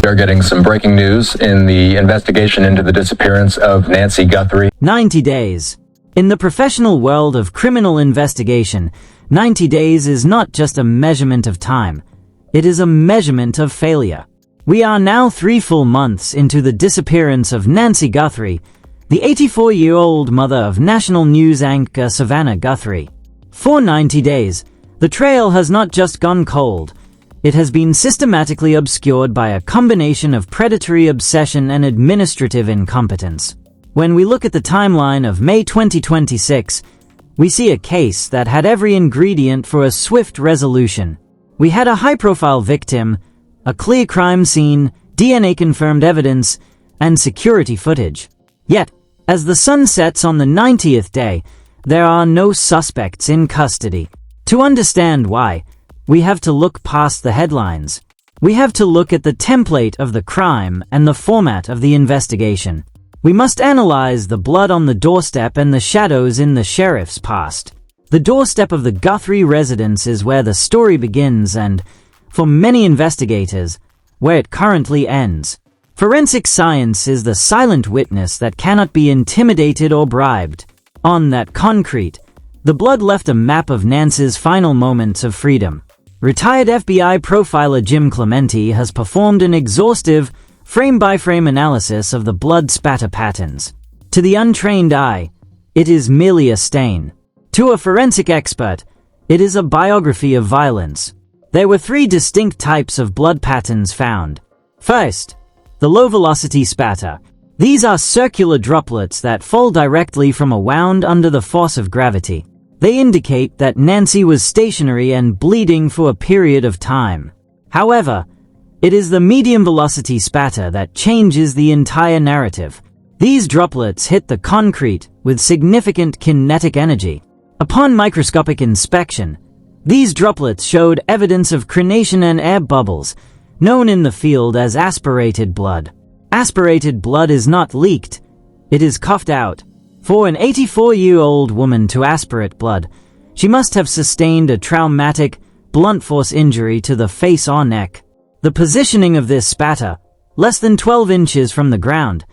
We are getting some breaking news in the investigation into the disappearance of Nancy Guthrie. 90 days. In the professional world of criminal investigation, 90 days is not just a measurement of time. It is a measurement of failure. We are now 3 full months into the disappearance of Nancy Guthrie, the 84-year-old mother of national news anchor Savannah Guthrie. For 90 days, the trail has not just gone cold. It has been systematically obscured by a combination of predatory obsession and administrative incompetence. When we look at the timeline of May 2026, we see a case that had every ingredient for a swift resolution. We had a high-profile victim, a clear crime scene, DNA-confirmed evidence, and security footage. Yet, as the sun sets on the 90th day, there are no suspects in custody. To understand why, we have to look past the headlines. We have to look at the template of the crime and the format of the investigation. We must analyze the blood on the doorstep and the shadows in the sheriff's past. The doorstep of the Guthrie residence is where the story begins and, for many investigators, where it currently ends. Forensic science is the silent witness that cannot be intimidated or bribed. On that concrete, the blood left a map of Nancy's final moments of freedom. Retired FBI profiler Jim Clemente has performed an exhaustive, frame-by-frame analysis of the blood spatter patterns. To the untrained eye, it is merely a stain. To a forensic expert, it is a biography of violence. There were 3 distinct types of blood patterns found. First, the low-velocity spatter. These are circular droplets that fall directly from a wound under the force of gravity. They indicate that Nancy was stationary and bleeding for a period of time. However, it is the medium-velocity spatter that changes the entire narrative. These droplets hit the concrete with significant kinetic energy. Upon microscopic inspection, these droplets showed evidence of crenation and air bubbles, known in the field as aspirated blood. Aspirated blood is not leaked, it is coughed out. For an 84-year-old woman to aspirate blood, she must have sustained a traumatic, blunt force injury to the face or neck. The positioning of this spatter, less than 12 inches from the ground,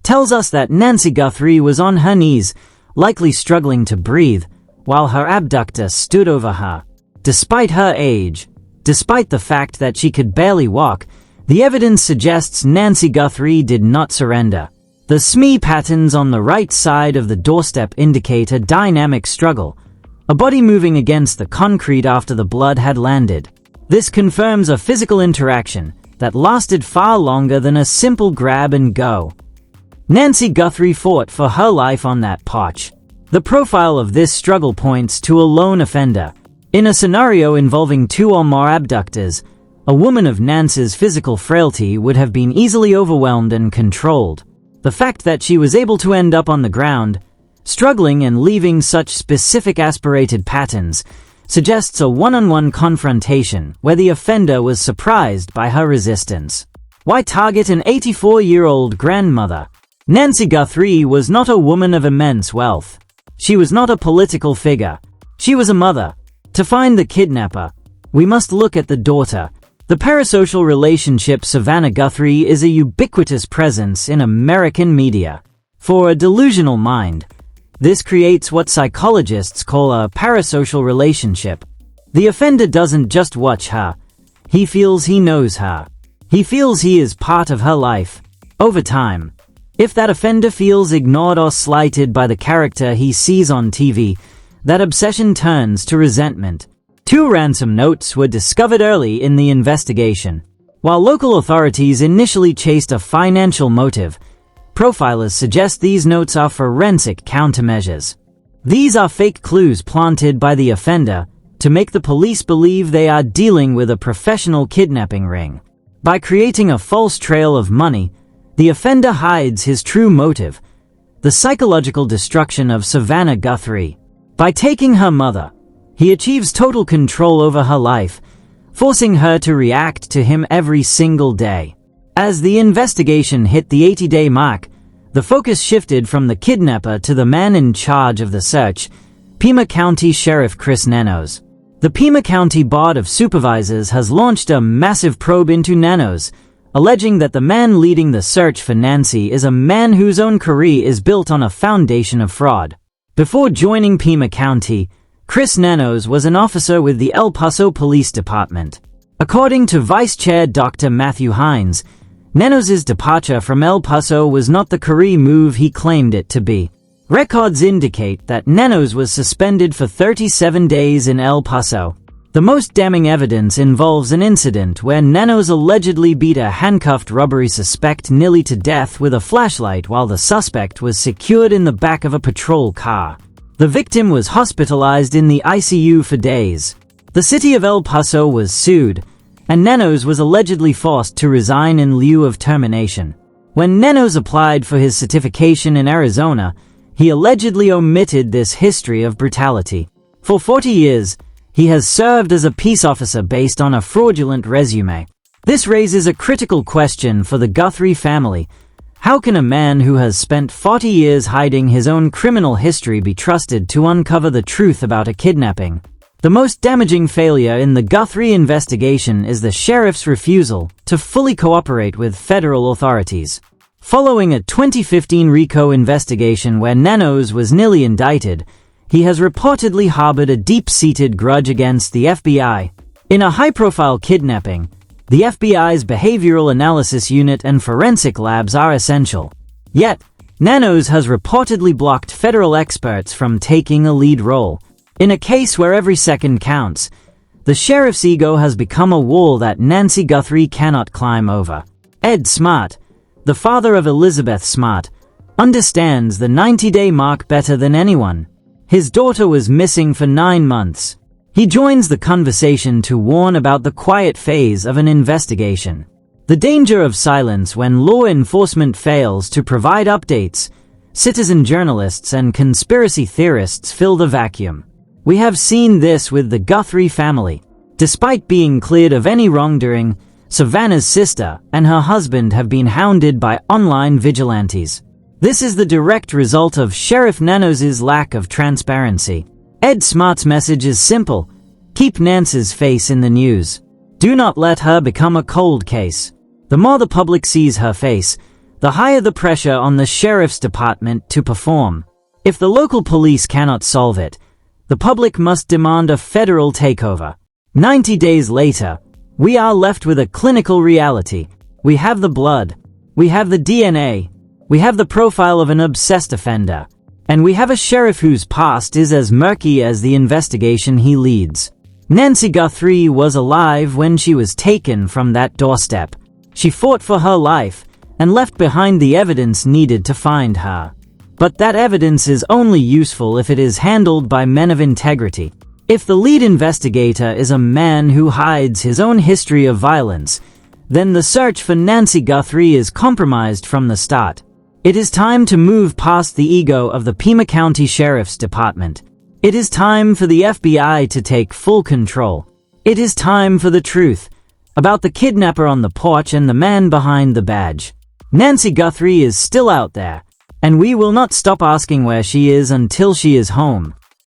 tells us that Nancy Guthrie was on her knees, likely struggling to breathe, while her abductor stood over her. Despite her age, despite the fact that she could barely walk, the evidence suggests Nancy Guthrie did not surrender. The SME patterns on the right side of the doorstep indicate a dynamic struggle, a body moving against the concrete after the blood had landed. This confirms a physical interaction that lasted far longer than a simple grab and go. Nancy Guthrie fought for her life on that porch. The profile of this struggle points to a lone offender. In a scenario involving 2 or more abductors, a woman of Nancy's physical frailty would have been easily overwhelmed and controlled. The fact that she was able to end up on the ground, struggling and leaving such specific aspirated patterns, suggests a one-on-one confrontation where the offender was surprised by her resistance. Why target an 84-year-old grandmother? Nancy Guthrie was not a woman of immense wealth. She was not a political figure. She was a mother. To find the kidnapper, we must look at the daughter. The parasocial relationship Savannah Guthrie is a ubiquitous presence in American media. For a delusional mind, this creates what psychologists call a parasocial relationship. The offender doesn't just watch her. He feels he knows her. He feels he is part of her life. Over time, if that offender feels ignored or slighted by the character he sees on TV, that obsession turns to resentment. 2 ransom notes were discovered early in the investigation. While local authorities initially chased a financial motive, profilers suggest these notes are forensic countermeasures. These are fake clues planted by the offender to make the police believe they are dealing with a professional kidnapping ring. By creating a false trail of money, the offender hides his true motive, the psychological destruction of Savannah Guthrie. By taking her mother, he achieves total control over her life, forcing her to react to him every single day. As the investigation hit the 80-day mark, the focus shifted from the kidnapper to the man in charge of the search, Pima County Sheriff Chris Nanos. The Pima County Board of Supervisors has launched a massive probe into Nanos, alleging that the man leading the search for Nancy is a man whose own career is built on a foundation of fraud. Before joining Pima County, Chris Nanos was an officer with the El Paso Police Department. According to Vice Chair Dr. Matthew Hines, Nanos' departure from El Paso was not the career move he claimed it to be. Records indicate that Nanos was suspended for 37 days in El Paso. The most damning evidence involves an incident where Nanos allegedly beat a handcuffed robbery suspect nearly to death with a flashlight while the suspect was secured in the back of a patrol car. The victim was hospitalized in the ICU for days. The city of El Paso was sued, and Nanos was allegedly forced to resign in lieu of termination. When Nanos applied for his certification in Arizona, he allegedly omitted this history of brutality. For 40 years, he has served as a peace officer based on a fraudulent resume. This raises a critical question for the Guthrie family. How can a man who has spent 40 years hiding his own criminal history be trusted to uncover the truth about a kidnapping? The most damaging failure in the Guthrie investigation is the sheriff's refusal to fully cooperate with federal authorities. Following a 2015 RICO investigation where Nanos was nearly indicted, he has reportedly harbored a deep-seated grudge against the FBI. In a high-profile kidnapping, the FBI's behavioral analysis unit and forensic labs are essential. Yet, Nanos has reportedly blocked federal experts from taking a lead role. In a case where every second counts, the sheriff's ego has become a wall that Nancy Guthrie cannot climb over. Ed Smart, the father of Elizabeth Smart, understands the 90-day mark better than anyone. His daughter was missing for 9 months. He joins the conversation to warn about the quiet phase of an investigation. The danger of silence when law enforcement fails to provide updates. Citizen journalists and conspiracy theorists fill the vacuum. We have seen this with the Guthrie family. Despite being cleared of any wrongdoing, Savannah's sister and her husband have been hounded by online vigilantes. This is the direct result of Sheriff Nanos' lack of transparency. Ed Smart's message is simple: keep Nancy's face in the news. Do not let her become a cold case. The more the public sees her face, the higher the pressure on the sheriff's department to perform. If the local police cannot solve it, the public must demand a federal takeover. 90 days later, we are left with a clinical reality. We have the blood. We have the DNA. We have the profile of an obsessed offender. And we have a sheriff whose past is as murky as the investigation he leads. Nancy Guthrie was alive when she was taken from that doorstep. She fought for her life and left behind the evidence needed to find her. But that evidence is only useful if it is handled by men of integrity. If the lead investigator is a man who hides his own history of violence, then the search for Nancy Guthrie is compromised from the start. It is time to move past the ego of the Pima County Sheriff's Department. It is time for the FBI to take full control. It is time for the truth about the kidnapper on the porch and the man behind the badge. Nancy Guthrie is still out there, and we will not stop asking where she is until she is home.